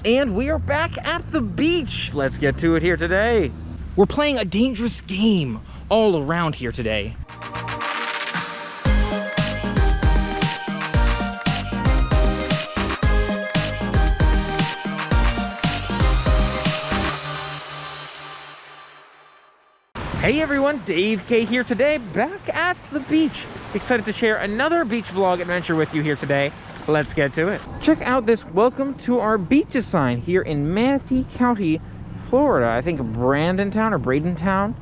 And we are back at the beach. Let's get to it here today. We're playing a dangerous game all around here today. Hey everyone, Dave K here today, back at the beach. Excited to share another beach vlog adventure with you here today. Let's get to it. Check out this welcome to our beaches sign here in Manatee County, Florida. I think Bradenton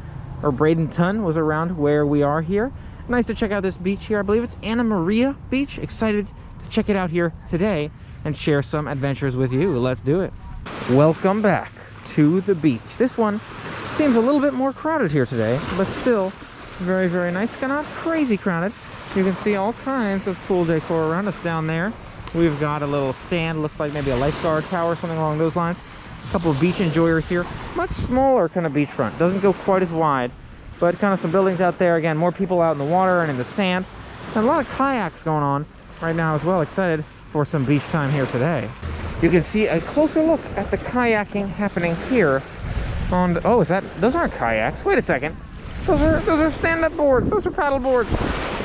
was around where we are here. Nice to check out this beach here. I believe it's Anna Maria Beach. Excited to check it out here today and share some adventures with you. Let's do it. Welcome back to the beach. This one seems a little bit more crowded here today, but still very, very nice. Not crazy crowded. You can see all kinds of cool decor around us down there. We've got a little stand, looks like maybe a lifeguard tower, something along those lines. A couple of beach enjoyers here. Much smaller kind of beachfront. Doesn't go quite as wide, but kind of some buildings out there. Again, more people out in the water and in the sand. And a lot of kayaks going on right now as well. Excited for some beach time here today. You can see a closer look at the kayaking happening here. Oh, those aren't kayaks. Wait a second. Those are stand-up boards. Those are paddle boards.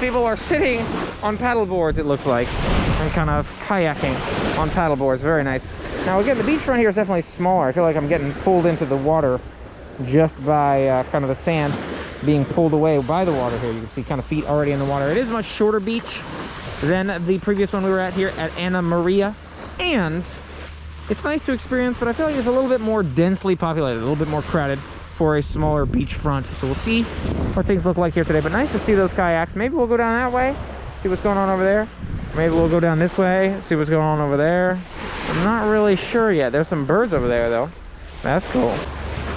People are sitting on paddle boards, it looks like, and kind of kayaking on paddle boards. Very nice. Now again, the beachfront here is definitely smaller. I feel like I'm getting pulled into the water just by kind of the sand being pulled away by the water here. You can see kind of feet already in the water. It is a much shorter beach than the previous one we were at here at Anna Maria, and it's nice to experience, but I feel like it's a little bit more densely populated, a little bit more crowded for a smaller beachfront. So we'll see what things look like here today. But nice to see those kayaks. Maybe we'll go down that way, see what's going on over there. Maybe we'll go down this way, see what's going on over there. I'm not really sure yet. There's some birds over there though. That's cool.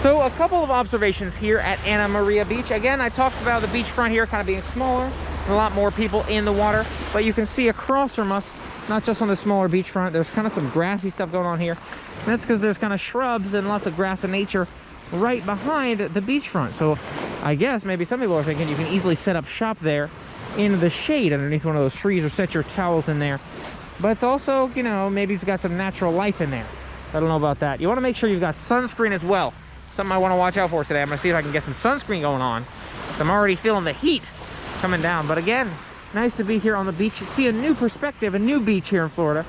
So a couple of observations here at Anna Maria Beach. Again, I talked about the beachfront here kind of being smaller and a lot more people in the water. But you can see across from us, not just on the smaller beachfront, there's kind of some grassy stuff going on here. And that's because there's kind of shrubs and lots of grass and nature right behind the beachfront. So I guess maybe some people are thinking you can easily set up shop there in the shade underneath one of those trees, or set your towels in there. But it's also, you know, maybe it's got some natural life in there. I don't know about that. You want to make sure you've got sunscreen as well. Something I want to watch out for today. I'm going to see if I can get some sunscreen going on, so I'm already feeling the heat coming down. But again, nice to be here on the beach. See a new perspective, a new beach here in Florida.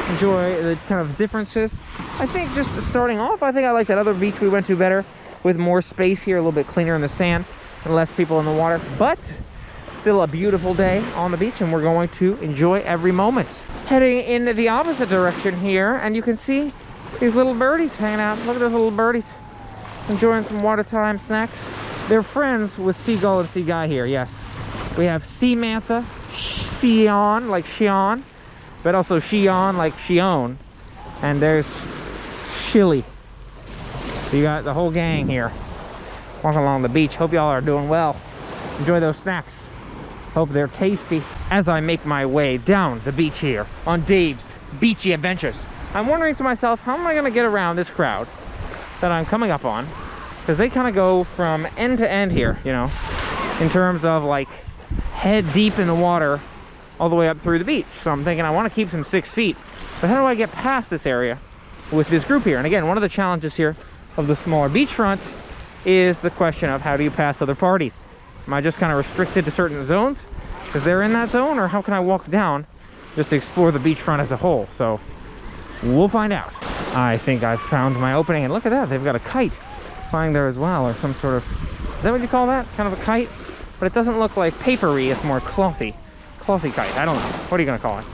Enjoy the kind of differences. I think just starting off, I think I like that other beach we went to better, with more space here, a little bit cleaner in the sand and less people in the water. But still a beautiful day on the beach, and we're going to enjoy every moment. Heading in the opposite direction here, and you can see these little birdies hanging out. Look at those little birdies enjoying some water time snacks. They're friends with Seagull and Sea Guy here. Yes, we have Sea Mantha, Sion like Shion, but also Shion like Shion, and there's Shilly. So you got the whole gang here walking along the beach. Hope y'all are doing well. Enjoy those snacks. Hope they're tasty. As I make my way down the beach here on Dave's Beachy Adventures, I'm wondering to myself, how am I going to get around this crowd that I'm coming up on? Because they kind of go from end to end here, you know, in terms of like head deep in the water all the way up through the beach. So I'm thinking I want to keep some 6 feet, but how do I get past this area with this group here? And again, one of the challenges here of the smaller beachfront is the question of, how do you pass other parties? Am I just kind of restricted to certain zones because they're in that zone, or how can I walk down just to explore the beachfront as a whole? So we'll find out. I think I've found my opening, and look at that, they've got a kite flying there as well, or some sort of, is that what you call that? Kind of a kite? But it doesn't look like papery, it's more clothy kite. I don't know, what are you gonna call it?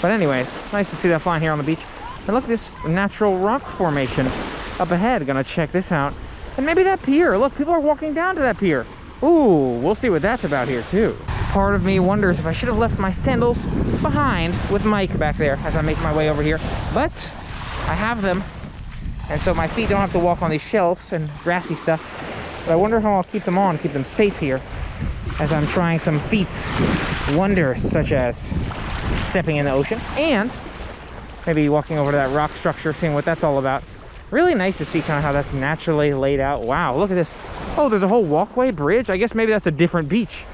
But anyways, nice to see that flying here on the beach. And look at this natural rock formation up ahead. Gonna check this out. And maybe that pier, look, people are walking down to that pier. Ooh, we'll see what that's about here too. Part of me wonders if I should have left my sandals behind with Mike back there as I make my way over here, but I have them, and so my feet don't have to walk on these shelves and grassy stuff. But I wonder how I'll keep them on, keep them safe here as I'm trying some feats wonders, such as stepping in the ocean and maybe walking over to that rock structure, seeing what that's all about. Really nice to see kind of how that's naturally laid out. Wow, look at this. Oh, there's a whole walkway bridge. I guess maybe that's a different beach.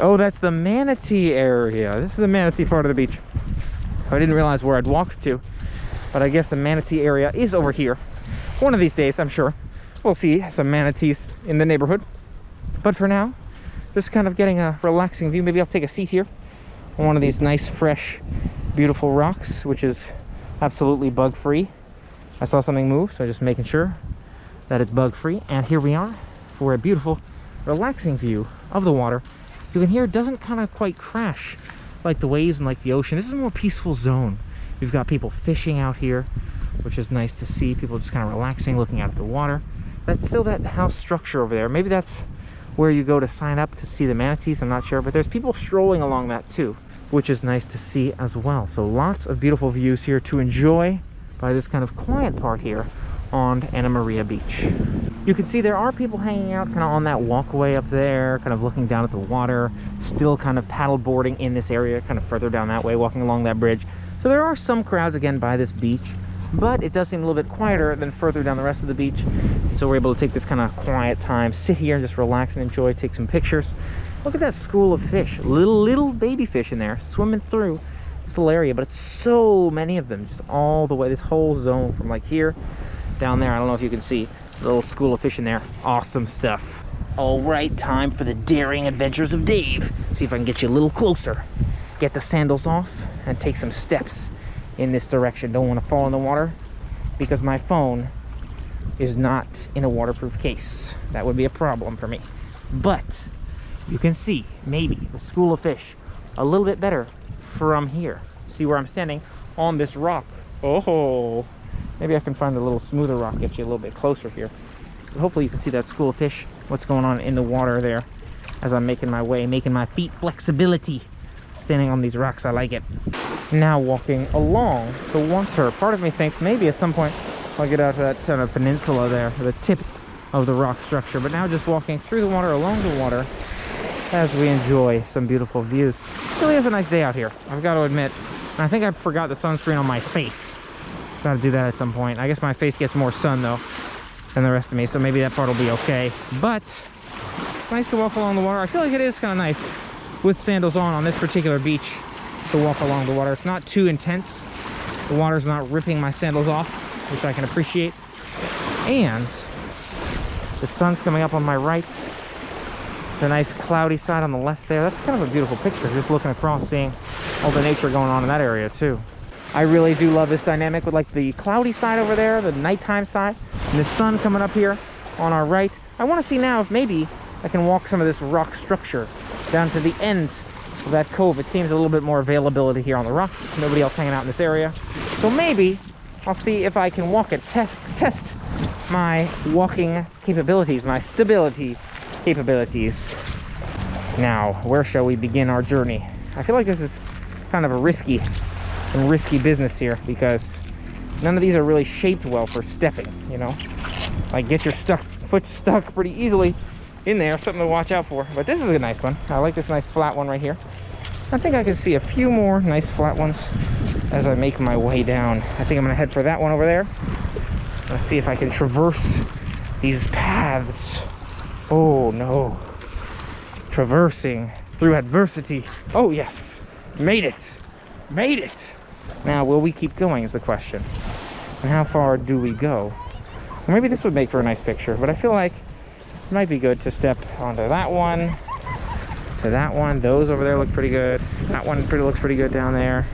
Oh, that's the manatee area. This is the manatee part of the beach. I didn't realize where I'd walked to. but I guess the manatee area is over here. One of these days, I'm sure we'll see some manatees in the neighborhood. But for now, just kind of getting a relaxing view. Maybe I'll take a seat here on one of these nice, fresh, beautiful rocks, which is absolutely bug-free. I saw something move, so just making sure that it's bug-free. And here we are for a beautiful, relaxing view of the water. You can hear it doesn't kind of quite crash like the waves and like the ocean. This is a more peaceful zone. You've got people fishing out here, which is nice to see. People just kind of relaxing, looking out at the water. That's still that house structure over there. Maybe that's where you go to sign up to see the manatees, I'm not sure, but there's people strolling along that too, which is nice to see as well. So lots of beautiful views here to enjoy by this kind of quiet part here on Anna Maria Beach. You can see there are people hanging out kind of on that walkway up there, kind of looking down at the water, still kind of paddle boarding in this area, kind of further down that way, walking along that bridge. So there are some crowds again by this beach, but it does seem a little bit quieter than further down the rest of the beach. So we're able to take this kind of quiet time, sit here and just relax and enjoy, take some pictures. Look at that school of fish, little baby fish in there swimming through this little area, but it's so many of them just all the way, this whole zone from like here down there. I don't know if you can see the little school of fish in there. Awesome stuff. All right, time for the daring adventures of Dave. See if I can get you a little closer. Get the sandals off and take some steps in this direction. Don't want to fall in the water because my phone is not in a waterproof case. That would be a problem for me. But you can see maybe the school of fish a little bit better from here. See where I'm standing on this rock. Oh, maybe I can find a little smoother rock, get you a little bit closer here. But hopefully you can see that school of fish, what's going on in the water there as I'm making my way, making my feet flexibility. Standing on these rocks, I like it. Now walking along the water. Part of me thinks maybe at some point I'll get out to that kind of peninsula there, the tip of the rock structure. But now just walking through the water, along the water, as we enjoy some beautiful views. It really is a nice day out here, I've got to admit. And I think I forgot the sunscreen on my face. Got to do that at some point. I guess my face gets more sun though than the rest of me, so maybe that part will be okay. But it's nice to walk along the water. I feel like it is kind of nice with sandals on this particular beach to walk along the water. It's not too intense. The water's not ripping my sandals off, which I can appreciate. And the sun's coming up on my right. The nice cloudy side on the left there. That's kind of a beautiful picture, just looking across, seeing all the nature going on in that area too. I really do love this dynamic with like the cloudy side over there, the nighttime side, and the sun coming up here on our right. I want to see now if maybe I can walk some of this rock structure down to the end of that cove. It seems a little bit more availability here on the rocks. Nobody else hanging out in this area. So maybe I'll see if I can walk it, test my walking capabilities, my stability capabilities. Now, where shall we begin our journey? I feel like this is kind of a risky business here because none of these are really shaped well for stepping, you know? Like get your foot stuck pretty easily in there, something to watch out for. But this is a nice one. I like this nice flat one right here. I think I can see a few more nice flat ones as I make my way down. I think I'm gonna head for that one over there. Let's see if I can traverse these paths. Oh no. Traversing through adversity. Oh yes, made it. Made it. Now, will we keep going is the question. And how far do we go? Well, maybe this would make for a nice picture, but I feel like it might be good to step onto that one, to that one. Those over there look pretty good. That one looks pretty good down there.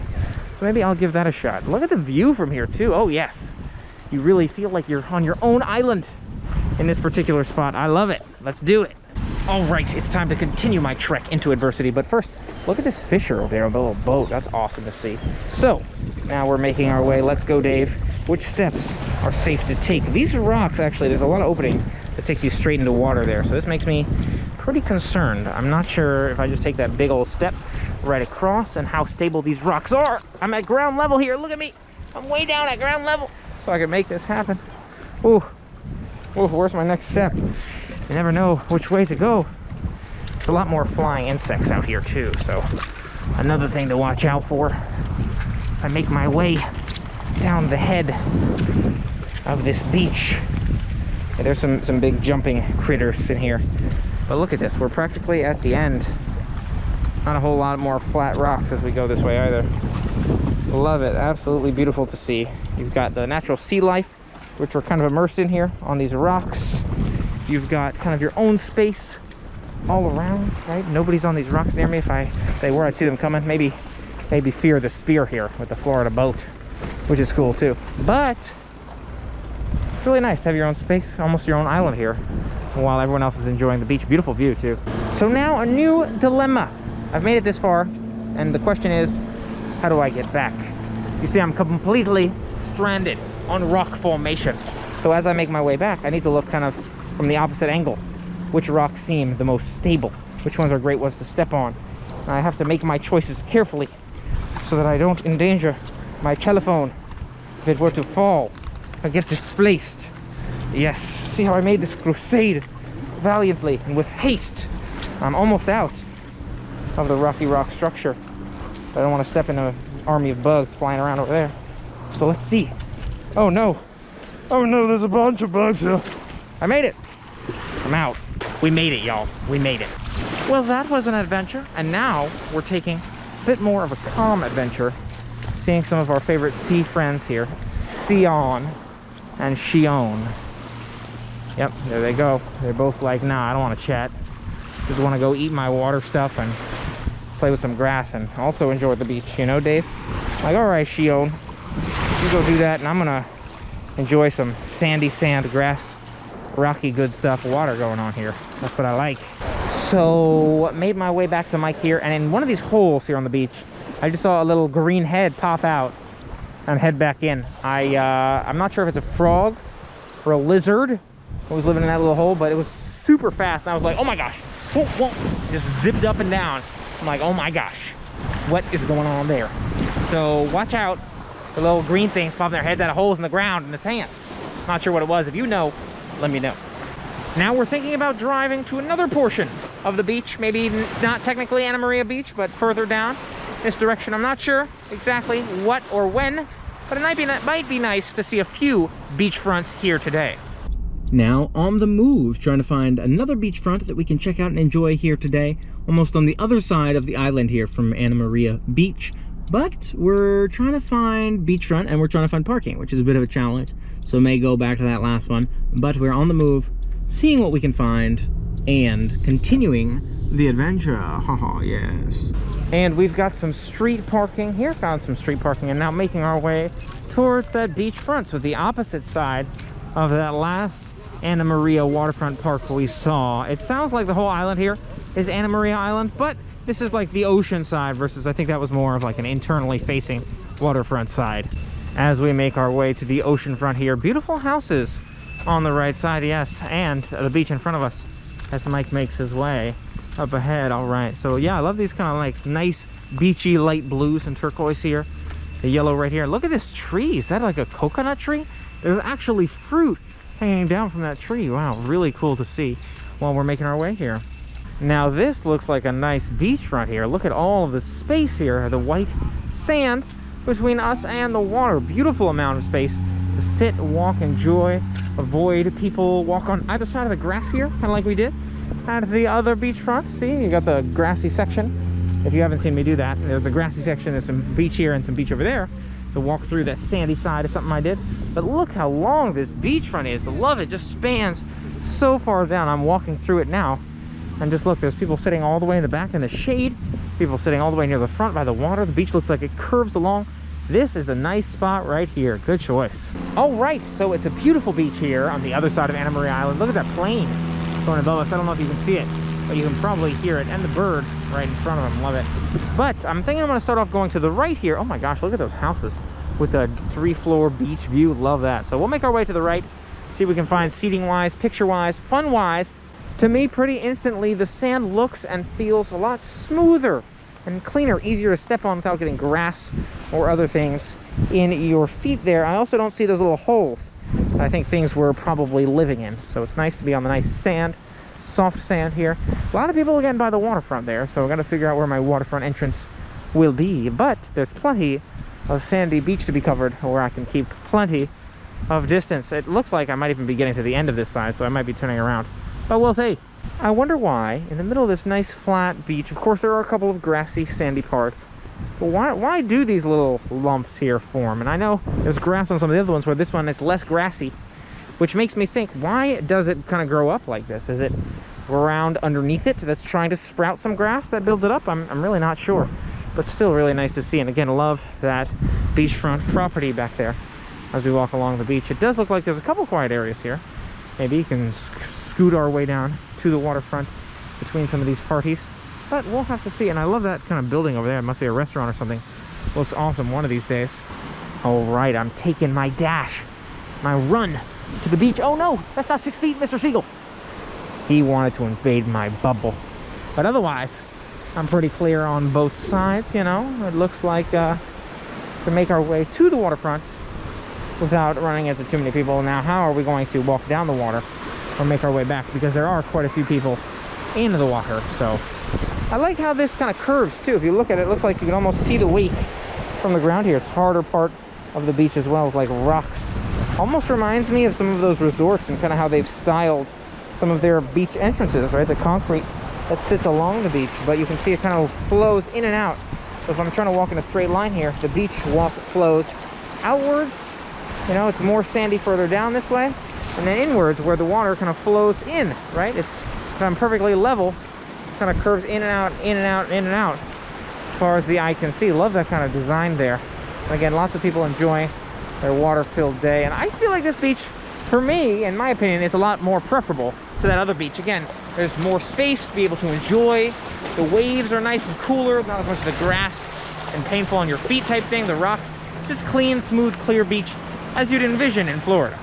So maybe I'll give that a shot. Look at the view from here too. Oh yes, you really feel like you're on your own island in this particular spot. I love it. Let's do it. All right, it's time to continue my trek into adversity. But first, look at this fisher over there on the little boat. That's awesome to see. So now we're making our way. Let's go, Dave. Which steps are safe to take? These rocks, actually, there's a lot of opening that takes you straight into water there. So this makes me pretty concerned. I'm not sure if I just take that big old step right across and how stable these rocks are. I'm at ground level here. Look at me. I'm way down at ground level. So I can make this happen. Ooh. Ooh, where's my next step? You never know which way to go. There's a lot more flying insects out here too, so another thing to watch out for. I make my way down the head of this beach. Yeah, there's some big jumping critters in here. But look at this, we're practically at the end. Not a whole lot more flat rocks as we go this way either. Love it. Absolutely beautiful to see. You've got the natural sea life, which we're kind of immersed in here on these rocks. You've got kind of your own space all around, right? Nobody's on these rocks near me. If they were, I'd see them coming. Maybe fear the spear here with the Florida boat, which is cool too. But it's really nice to have your own space, almost your own island here, while everyone else is enjoying the beach. Beautiful view too. So now a new dilemma. I've made it this far, and the question is, how do I get back? You see, I'm completely stranded on rock formation. So as I make my way back, I need to look kind of from the opposite angle. Which rocks seem the most stable? Which ones are great ones to step on? And I have to make my choices carefully so that I don't endanger my telephone if it were to fall or get displaced. Yes, see how I made this crusade valiantly and with haste. I'm almost out of the rocky rock structure. I don't want to step in an army of bugs flying around over there. So let's see. Oh no. Oh no, there's a bunch of bugs here. I made it. I'm out. We made it, y'all. We made it. Well, that was an adventure, and now we're taking a bit more of a calm adventure, seeing some of our favorite sea friends here, Sion and Shion. Yep, there they go. They're both like, nah, I don't want to chat. Just want to go eat my water stuff and play with some grass and also enjoy the beach, you know, Dave? Like, all right, Shion, you go do that, and I'm gonna enjoy some sandy sand, grass, rocky good stuff, water going on here. That's what I like. So made my way back to Mike here, and in one of these holes here on the beach, I just saw a little green head pop out and head back in. I'm not sure if it's a frog or a lizard who was living in that little hole, but it was super fast, and I was like, oh my gosh, whoa, whoa. Just zipped up and down. I'm like, oh my gosh, what is going on there? So watch out for little green things popping their heads out of holes in the ground in the sand. Not sure what it was. If you know, let me know. Now we're thinking about driving to another portion of the beach, maybe not technically Anna Maria Beach, but further down this direction. I'm not sure exactly what or when, but it might be nice to see a few beachfronts here today. Now on the move, trying to find another beachfront that we can check out and enjoy here today, almost on the other side of the island here from Anna Maria Beach. But we're trying to find beachfront, and we're trying to find parking, which is a bit of a challenge. So may go back to that last one, but we're on the move, seeing what we can find and continuing the adventure. Haha, yes. And we've got some street parking here, found some street parking, and now making our way towards that beachfront. So the opposite side of that last Anna Maria waterfront park we saw. It sounds like the whole island here is Anna Maria Island, but this is like the ocean side versus I think that was more of like an internally facing waterfront side. As we make our way to the ocean front here, beautiful houses on the right side, yes, and the beach in front of us as Mike makes his way up ahead. All right, so yeah, I love these kind of like nice beachy light blues and turquoise here. The yellow right here. Look at this tree. Is that like a coconut tree? There's actually fruit hanging down from that tree. Wow, really cool to see while we're making our way here. Now this looks like a nice beachfront here. Look at all of the space here, the white sand between us and the water. Beautiful amount of space to sit, walk, enjoy, avoid people walk on either side of the grass here, kind of like we did at the other beachfront. See, you got the grassy section. If you haven't seen me do that, there's a grassy section, there's some beach here and some beach over there. So walk through that sandy side is something I did. But look how long this beachfront is. I love it. Just spans so far down. I'm walking through it now. And just look, there's people sitting all the way in the back in the shade, people sitting all the way near the front by the water. The beach looks like it curves along. This is a nice spot right here. Good choice. All right, so it's a beautiful beach here on the other side of Anna Maria Island. Look at that plane going above us. I don't know if you can see it, but you can probably hear it, and the bird right in front of him. Love it. But I'm thinking I'm going to start off going to the right here. Oh my gosh, look at those houses with the 3-floor beach view. Love that. So we'll make our way to the right, see if we can find seating wise, picture wise, fun wise. To me, pretty instantly, the sand looks and feels a lot smoother and cleaner, easier to step on without getting grass or other things in your feet there. I also don't see those little holes that I think things were probably living in. So it's nice to be on the nice sand, soft sand here. A lot of people again by the waterfront there, so I've got to figure out where my waterfront entrance will be. But there's plenty of sandy beach to be covered where I can keep plenty of distance. It looks like I might even be getting to the end of this side, so I might be turning around. But we'll see. I wonder why, in the middle of this nice flat beach, of course there are a couple of grassy, sandy parts, But why do these little lumps here form? And I know there's grass on some of the other ones where this one is less grassy, which makes me think, why does it kind of grow up like this? Is it around underneath it that's trying to sprout some grass that builds it up? I'm really not sure, but still really nice to see. And again, love that beachfront property back there as we walk along the beach. It does look like there's a couple quiet areas here. Maybe you can scoot our way down to the waterfront between some of these parties, but we'll have to see. And I love that kind of building over there. It must be a restaurant or something. Looks awesome one of these days. All right, I'm taking my dash, my run to the beach. Oh no, that's not 6 feet, Mr. Seagull. He wanted to invade my bubble. But otherwise, I'm pretty clear on both sides, you know. It looks like to make our way to the waterfront without running into too many people. Now, how are we going to walk down the water or make our way back? Because there are quite a few people in the water. So I like how this kind of curves too. If you look at it, it looks like you can almost see the wake from the ground here. It's harder part of the beach as well, with like rocks. Almost reminds me of some of those resorts and kind of how they've styled some of their beach entrances, right? The concrete that sits along the beach, but you can see it kind of flows in and out. So if I'm trying to walk in a straight line here, the beach walk flows outwards. You know, it's more sandy further down this way, and then inwards where the water kind of flows in, right? It's kind of perfectly level, kind of curves in and out, in and out, in and out, as far as the eye can see. Love that kind of design there. And again, lots of people enjoy their water-filled day, and I feel like this beach, for me, in my opinion, is a lot more preferable to that other beach. Again, there's more space to be able to enjoy. The waves are nice and cooler, not as much of the grass and painful on your feet type thing. The rocks, just clean, smooth, clear beach as you'd envision in Florida.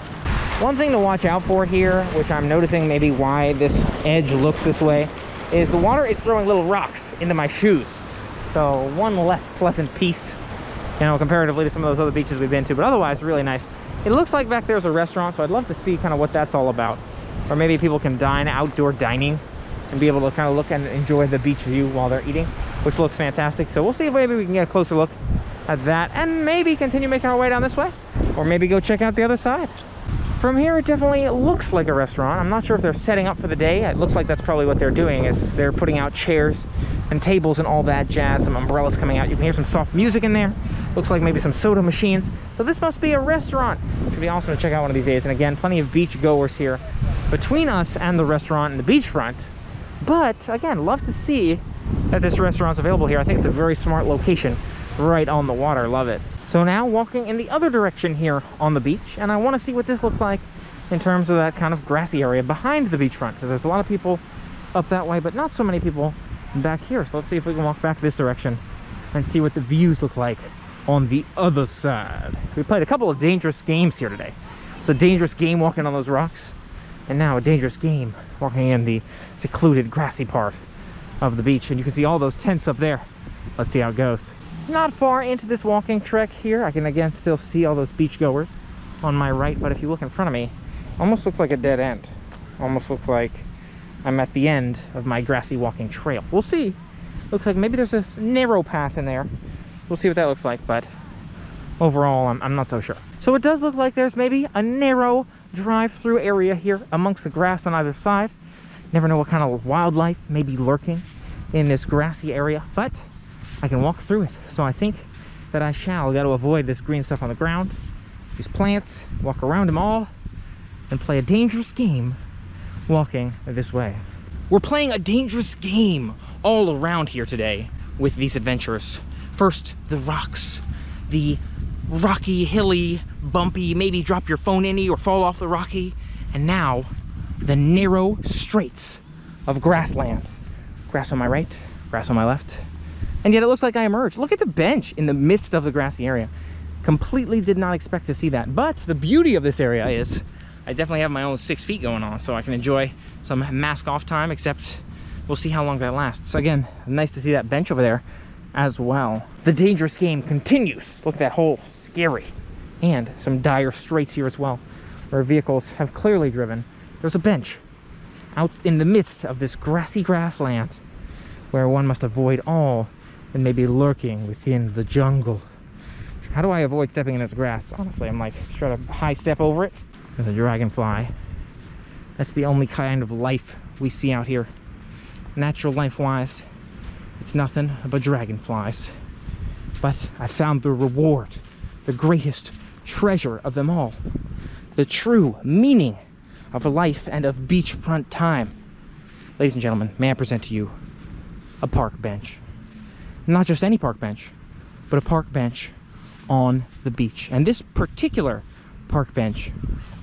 One thing to watch out for here, which I'm noticing maybe why this edge looks this way, is the water is throwing little rocks into my shoes. So one less pleasant piece, you know, comparatively to some of those other beaches we've been to, but otherwise really nice. It looks like back there's a restaurant, so I'd love to see kind of what that's all about. Or maybe people can dine outdoor dining and be able to kind of look and enjoy the beach view while they're eating, which looks fantastic. So we'll see if maybe we can get a closer look at that and maybe continue making our way down this way, or maybe go check out the other side. From here, it definitely looks like a restaurant. I'm not sure if they're setting up for the day. It looks like that's probably what they're doing, is they're putting out chairs and tables and all that jazz, some umbrellas coming out. You can hear some soft music in there. Looks like maybe some soda machines. So this must be a restaurant. It should be awesome to check out one of these days. And again, plenty of beach goers here between us and the restaurant and the beachfront. But again, love to see that this restaurant's available here. I think it's a very smart location right on the water. Love it. So now walking in the other direction here on the beach, and I want to see what this looks like in terms of that kind of grassy area behind the beachfront, because there's a lot of people up that way, but not so many people back here. So let's see if we can walk back this direction and see what the views look like on the other side. We played a couple of dangerous games here today. It's a dangerous game walking on those rocks, and now a dangerous game walking in the secluded grassy part of the beach. And you can see all those tents up there. Let's see how it goes. Not far into this walking trek here, I can again still see all those beach goers on my right, but if you look in front of me, almost looks like a dead end. Almost looks like I'm at the end of my grassy walking trail. We'll see. Looks like maybe there's a narrow path in there. We'll see what that looks like, but overall, I'm not so sure. So it does look like there's maybe a narrow drive-through area here amongst the grass on either side. Never know what kind of wildlife may be lurking in this grassy area, but I can walk through it. So I think that I shall. Got to avoid this green stuff on the ground, these plants, walk around them all, and play a dangerous game walking this way. We're playing a dangerous game all around here today with these adventurers. First, the rocks, the rocky, hilly, bumpy, maybe drop your phone in or fall off the rocky, and now the narrow straights of grassland. Grass on my right, grass on my left. And yet it looks like I emerged. Look at the bench in the midst of the grassy area. Completely did not expect to see that. But the beauty of this area is I definitely have my own 6 feet going on, so I can enjoy some mask off time, except we'll see how long that lasts. Again, nice to see that bench over there as well. The dangerous game continues. Look at that hole, scary. And some dire straits here as well, where vehicles have clearly driven. There's a bench out in the midst of this grassy grassland where one must avoid all and maybe lurking within the jungle. How do I avoid stepping in this grass? Honestly, I'm like trying to high step over it. There's a dragonfly. That's the only kind of life we see out here. Natural life wise, it's nothing but dragonflies. But I found the reward, the greatest treasure of them all. The true meaning of life and of beachfront time. Ladies and gentlemen, may I present to you a park bench. Not just any park bench, but a park bench on the beach. And this particular park bench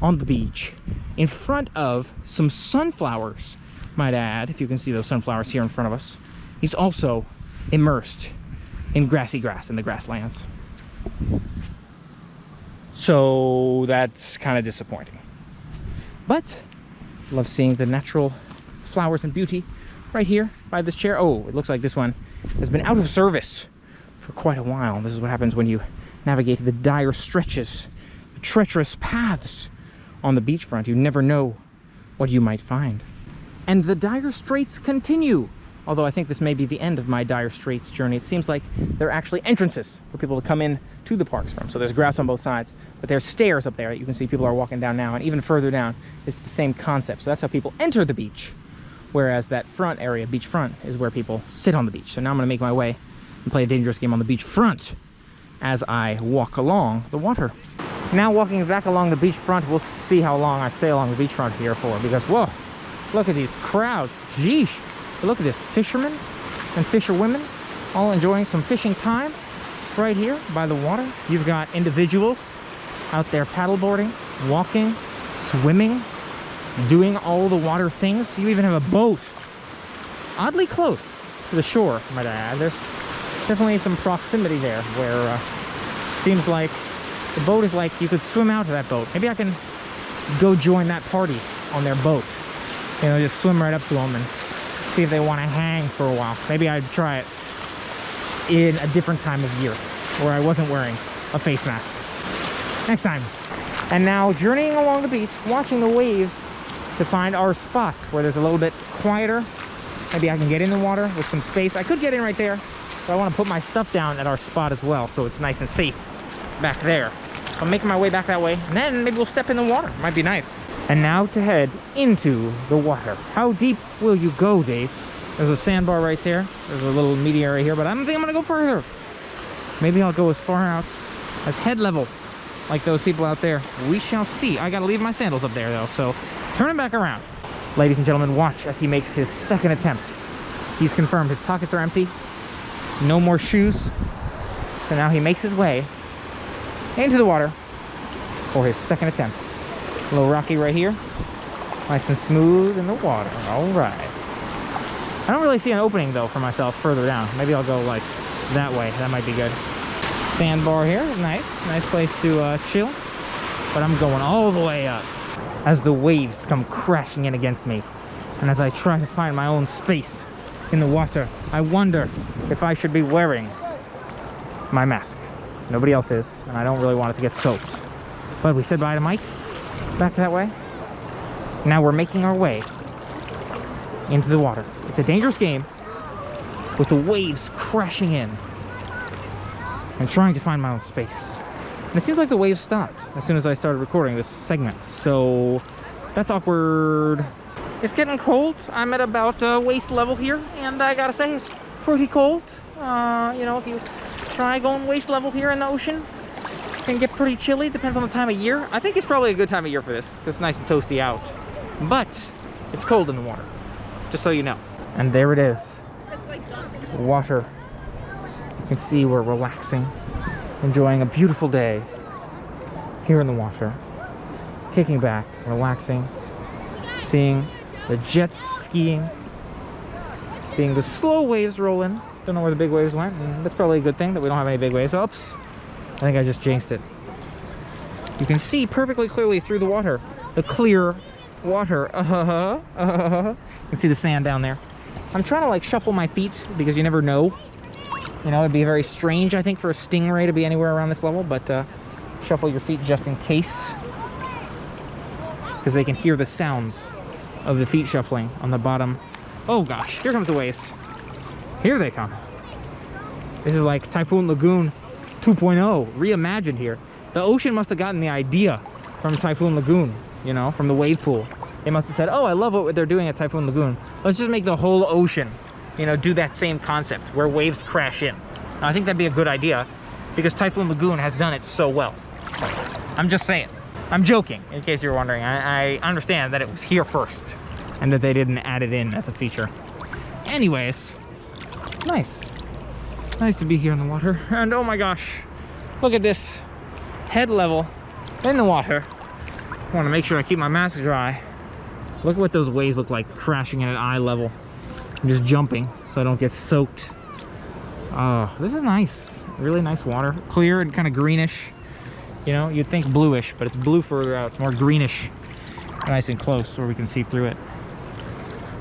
on the beach, in front of some sunflowers, might I add, if you can see those sunflowers here in front of us, he's also immersed in grassy grass in the grasslands. So that's kind of disappointing. But I love seeing the natural flowers and beauty right here by this chair. Oh, it looks like this one has been out of service for quite a while. This is what happens when you navigate the dire stretches, the treacherous paths on the beachfront. You never know what you might find. And the dire straits continue. Although I think this may be the end of my dire straits journey. It seems like there are actually entrances for people to come in to the parks from. So there's grass on both sides, but there's stairs up there that you can see people are walking down now, and even further down, it's the same concept. So that's how people enter the beach. Whereas that front area, beachfront, is where people sit on the beach. So now I'm gonna make my way and play a dangerous game on the beachfront as I walk along the water. Now walking back along the beachfront, we'll see how long I stay along the beachfront here for, because whoa, look at these crowds, geesh. Look at this, fishermen and fisherwomen all enjoying some fishing time right here by the water. You've got individuals out there paddleboarding, walking, swimming, doing all the water things. You even have a boat oddly close to the shore, might I add. There's definitely some proximity there where seems like the boat is like you could swim out to that boat. Maybe I can go join that party on their boat. You know, just swim right up to them and see if they want to hang for a while. Maybe I'd try it in a different time of year where I wasn't wearing a face mask. Next time. And now journeying along the beach, watching the waves to find our spot where there's a little bit quieter. Maybe I can get in the water with some space. I could get in right there, but I want to put my stuff down at our spot as well, so it's nice and safe back there. I'm making my way back that way, and then maybe we'll step in the water. Might be nice. And now to head into the water. How deep will you go, Dave? There's a sandbar right there. There's a little meaty area here, but I don't think I'm gonna go further. Maybe I'll go as far out as head level, like those people out there. We shall see. I gotta leave my sandals up there though, so turn him back around. Ladies and gentlemen, watch as he makes his second attempt. He's confirmed his pockets are empty. No more shoes. So now he makes his way into the water for his second attempt. A little rocky right here. Nice and smooth in the water. All right. I don't really see an opening though for myself further down. Maybe I'll go like that way. That might be good. Sandbar here. Nice. Nice place to chill. But I'm going all the way up as the waves come crashing in against me. And as I try to find my own space in the water, I wonder if I should be wearing my mask. Nobody else is, and I don't really want it to get soaked. But we said bye to Mike. Back that way. Now we're making our way into the water. It's a dangerous game with the waves crashing in and trying to find my own space. And it seems like the waves stopped as soon as I started recording this segment, so that's awkward. It's getting cold. I'm at about waist level here, and I gotta say it's pretty cold. You know, if you try going waist level here in the ocean, can get pretty chilly. Depends on the time of year. I think it's probably a good time of year for this because it's nice and toasty out, but it's cold in the water, just so you know. And there it is, water. You can see we're relaxing, enjoying a beautiful day here in the water, kicking back, relaxing, seeing the jets skiing, seeing the slow waves roll in. Don't know where the big waves went, and that's probably a good thing that we don't have any big waves. Oops. I think I just jinxed it. You can see perfectly clearly through the water, the clear water. You can see the sand down there. I'm trying to like shuffle my feet because you never know. You know, it'd be very strange, I think, for a stingray to be anywhere around this level, but shuffle your feet just in case, because they can hear the sounds of the feet shuffling on the bottom. Oh gosh, here comes the waves. Here they come. This is like Typhoon Lagoon 2.0 reimagined here. The ocean must have gotten the idea from Typhoon Lagoon, you know, from the wave pool. They must have said, oh, I love what they're doing at Typhoon Lagoon. Let's just make the whole ocean, you know, do that same concept where waves crash in. And I think that'd be a good idea because Typhoon Lagoon has done it so well. I'm just saying. I'm joking, in case you're wondering. I understand that it was here first and that they didn't add it in as a feature. Anyways, nice. Nice to be here in the water. And oh my gosh, look at this head level in the water. I want to make sure I keep my mask dry. Look at what those waves look like crashing in at eye level. I'm just jumping so I don't get soaked. Oh, this is nice. Really nice water. Clear and kind of greenish. You know, you'd think bluish, but it's blue further out. It's more greenish. Nice and close where we can see through it.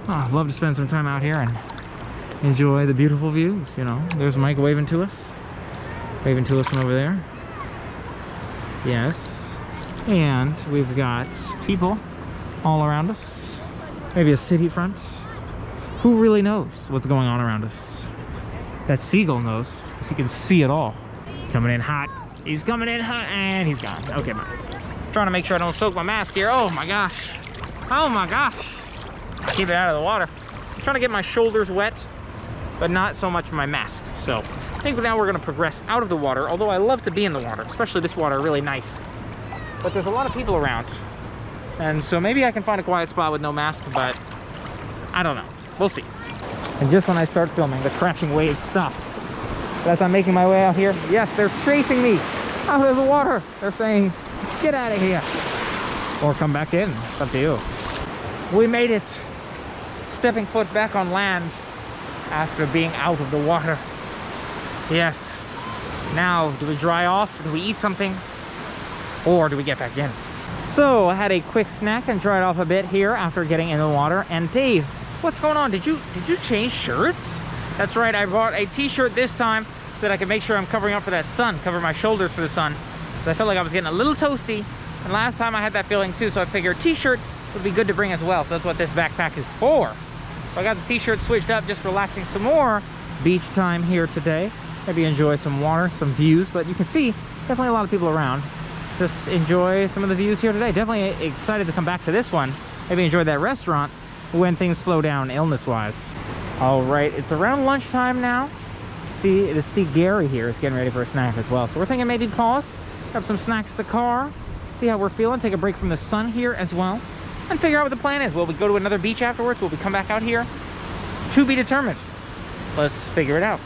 Oh, I'd love to spend some time out here and enjoy the beautiful views, you know. There's Mike waving to us. Waving to us from over there. Yes. And we've got people all around us. Maybe a city front. Who really knows what's going on around us? That seagull knows, because he can see it all. Coming in hot. He's coming in hot, and he's gone. Okay, man. Trying to make sure I don't soak my mask here. Oh my gosh. Oh my gosh. Keep it out of the water. I'm trying to get my shoulders wet, but not so much my mask. So I think now we're gonna progress out of the water, although I love to be in the water, especially this water, really nice. But there's a lot of people around. And so maybe I can find a quiet spot with no mask, but I don't know. We'll see. And just when I start filming, the crashing waves stop. As I'm making my way out here, yes, they're chasing me out of the water. They're saying, get out of here. Or come back in, it's up to you. We made it. Stepping foot back on land after being out of the water. Yes. Now, do we dry off? Do we eat something? Or do we get back in? So, I had a quick snack and dried off a bit here after getting in the water. And Dave, what's going on? Did you change shirts? That's right, I bought a t-shirt this time so that I could make sure I'm covering up for that sun, cover my shoulders for the sun. So I felt like I was getting a little toasty. And last time I had that feeling too, so I figured t-shirt would be good to bring as well. So that's what this backpack is for. So I got the t-shirt switched up, just relaxing some more beach time here today. Maybe enjoy some water, some views, but you can see definitely a lot of people around. Just enjoy some of the views here today. Definitely excited to come back to this one. Maybe enjoy that restaurant when things slow down illness-wise. All right, it's around lunchtime now. See Gary here is getting ready for a snack as well. So we're thinking maybe pause, grab some snacks at the car, see how we're feeling, take a break from the sun here as well, and figure out what the plan is. Will we go to another beach afterwards? Will we come back out here? To be determined. Let's figure it out.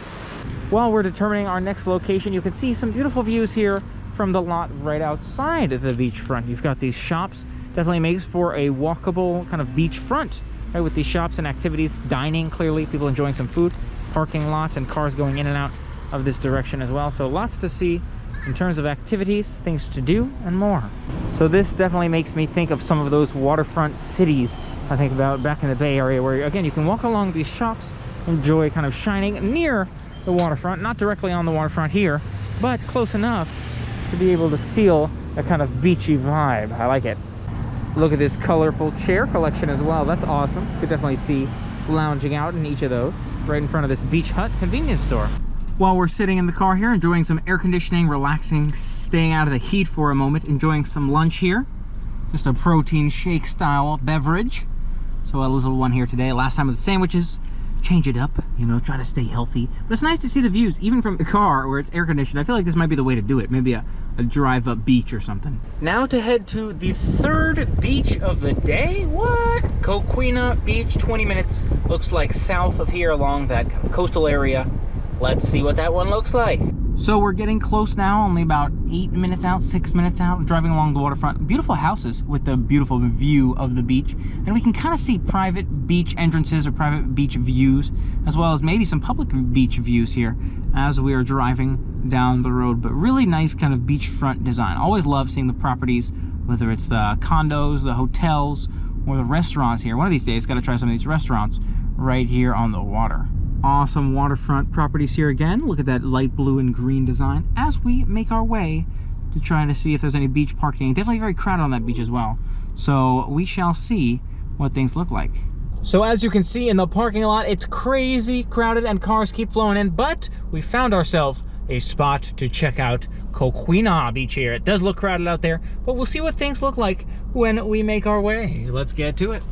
While we're determining our next location, you can see some beautiful views here from the lot right outside of the beachfront. You've got these shops. Definitely makes for a walkable kind of beachfront, right? With these shops and activities, dining, clearly, people enjoying some food, parking lots, and cars going in and out of this direction as well. So lots to see in terms of activities, things to do, and more. So this definitely makes me think of some of those waterfront cities I think about back in the Bay Area, where again you can walk along these shops, enjoy kind of shining near the waterfront, not directly on the waterfront here, but close enough to be able to feel a kind of beachy vibe. I like it. Look at this colorful chair collection as well. That's awesome. Could definitely see lounging out in each of those right in front of this Beach Hut convenience store. While we're sitting in the car here, enjoying some air conditioning, relaxing, staying out of the heat for a moment, enjoying some lunch here. Just a protein shake style beverage. So a little one here today. Last time with the sandwiches. Change it up, you know, try to stay healthy. But it's nice to see the views, even from the car where it's air conditioned. I feel like this might be the way to do it. Maybe a drive-up beach or something. Now to head to the third beach of the day. What? Coquina Beach, 20 minutes. Looks like south of here along that kind of coastal area. Let's see what that one looks like. So we're getting close now, only about 8 minutes out, 6 minutes out, driving along the waterfront. Beautiful houses with the beautiful view of the beach. And we can kind of see private beach entrances or private beach views, as well as maybe some public beach views here as we are driving down the road. But really nice kind of beachfront design. Always love seeing the properties, whether it's the condos, the hotels, or the restaurants here. One of these days, got to try some of these restaurants right here on the water. Awesome waterfront properties here again. Look at that light blue and green design as we make our way to try to see if there's any beach parking. Definitely very crowded on that beach as well. So we shall see what things look like. So as you can see in the parking lot, it's crazy crowded and cars keep flowing in, but we found ourselves a spot to check out Coquina Beach here. It does look crowded out there, but we'll see what things look like when we make our way. Let's get to it.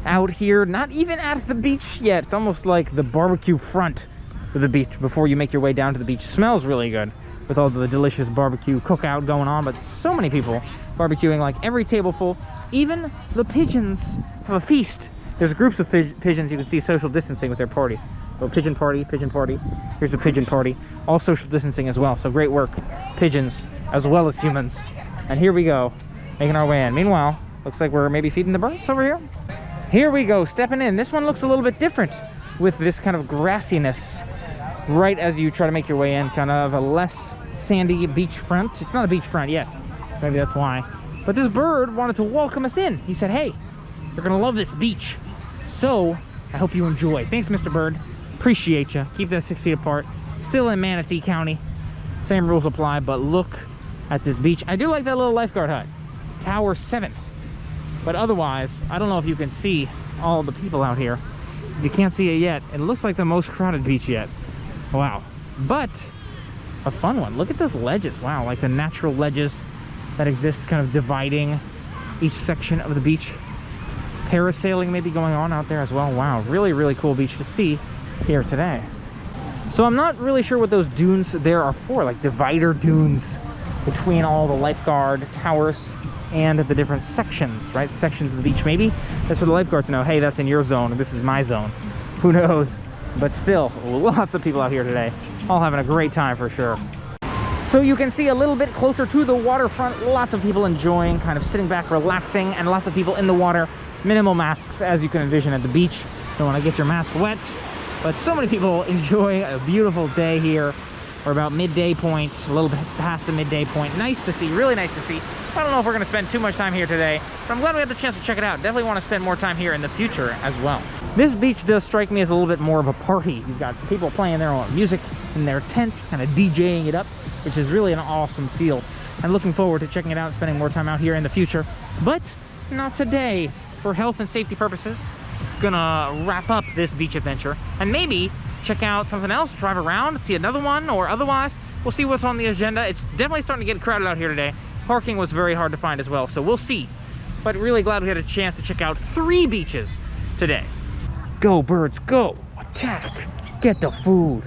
Out here, not even at the beach yet. It's almost like the barbecue front to the beach before you make your way down to the beach. Smells really good with all the delicious barbecue cookout going on, but so many people barbecuing, like every table full. Even the pigeons have a feast. There's groups of pigeons. You can see social distancing with their parties. So pigeon party, pigeon party. Here's a pigeon party. All social distancing as well. So great work, pigeons as well as humans. And here we go, making our way in. Meanwhile, looks like we're maybe feeding the birds over here. Here we go, stepping in. This one looks a little bit different with this kind of grassiness right as you try to make your way in. Kind of a less sandy beachfront. It's not a beachfront yet. Maybe that's why. But this bird wanted to welcome us in. He said, hey, you're gonna love this beach. So I hope you enjoy. Thanks, Mr. Bird. Appreciate you. Keep that 6 feet apart. Still in Manatee County. Same rules apply, but look at this beach. I do like that little lifeguard hut. Tower 7. But otherwise, I don't know if you can see all the people out here. If you can't see it yet, it looks like the most crowded beach yet. Wow. But a fun one. Look at those ledges. Wow, like the natural ledges that exist kind of dividing each section of the beach. Parasailing maybe going on out there as well. Wow, really, really cool beach to see here today. So I'm not really sure what those dunes there are for, like divider dunes between all the lifeguard towers and the different sections, right? Sections of the beach. Maybe that's for the lifeguards to know, hey, that's in your zone, and this is my zone. Who knows? But still, lots of people out here today, all having a great time for sure. So you can see a little bit closer to the waterfront, lots of people enjoying, kind of sitting back, relaxing, and lots of people in the water. Minimal masks, as you can envision at the beach. Don't want to get your mask wet. But so many people enjoy a beautiful day here. We're about midday point, a little bit past the midday point. Nice to see, really nice to see. I don't know if we're going to spend too much time here today, but I'm glad we had the chance to check it out. Definitely want to spend more time here in the future as well. This beach does strike me as a little bit more of a party. You've got people playing their own music in their tents, kind of DJing it up, which is really an awesome feel. I'm looking forward to checking it out and spending more time out here in the future, but not today. For health and safety purposes, gonna wrap up this beach adventure and maybe check out something else, drive around, see another one, or otherwise we'll see what's on the agenda. It's definitely starting to get crowded out here today. Parking was very hard to find as well, so we'll see. But really glad we had a chance to check out 3 beaches today. Go birds, go! Attack! Get the food!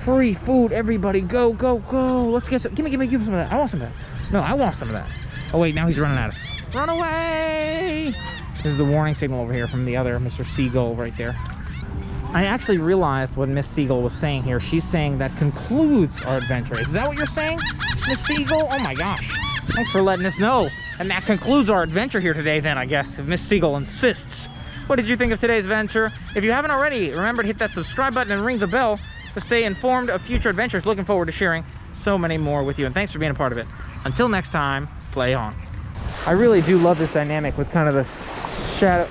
Free food, everybody! Go, go, go! Let's get some. Give me some of that. I want some of that. No, I want some of that. Oh wait, now he's running at us. Run away! This is the warning signal over here from the other Mr. Seagull right there. I actually realized what Miss Seagull was saying here. She's saying that concludes our adventure. Is that what you're saying, Miss Seagull? Oh my gosh. Thanks for letting us know. And that concludes our adventure here today then, I guess, if Miss Seagull insists. What did you think of today's adventure? If you haven't already, remember to hit that subscribe button and ring the bell to stay informed of future adventures. Looking forward to sharing so many more with you. And thanks for being a part of it. Until next time, play on. I really do love this dynamic with kind of the shadow